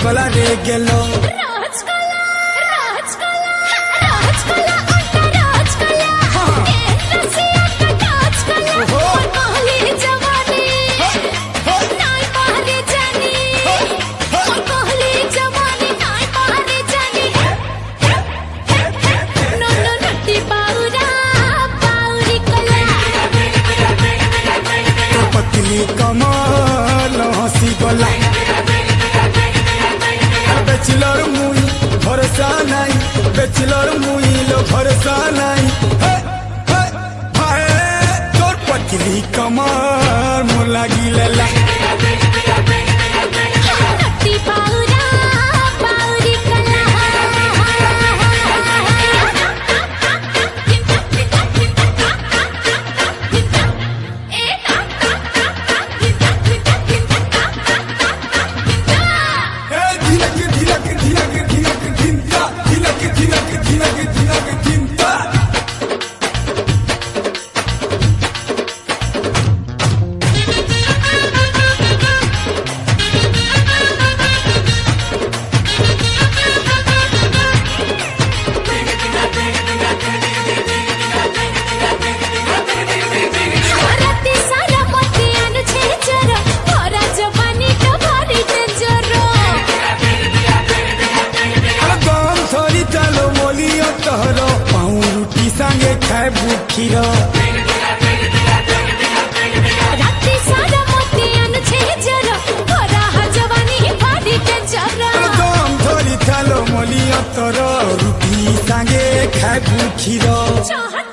गला रे गेलो राजकला राजकला राजकला अंटा राजकला रसिया का राजकला कहली जवानी नाय मारे जानी कहली जवानी नाय मारे जानी नो नो नटी बाउरा बाउरी कला तो पतली कमल हंसी गला बेचलर मुई भरोसा नहीं बेचलर मुई लो भरोसा नहीं तोर पतली कमर मुला गिलेला नटी बाउरा बाउरी कला तोहरो पाऊ रोटी संगे खाए बुखीरो राती सारा मोतियन छे जरा तोरा जवानी फाड़ी के जरा दम थोड़ी थालो मोलियो तोरो रोटी संगे खाए बुखीरो चाहत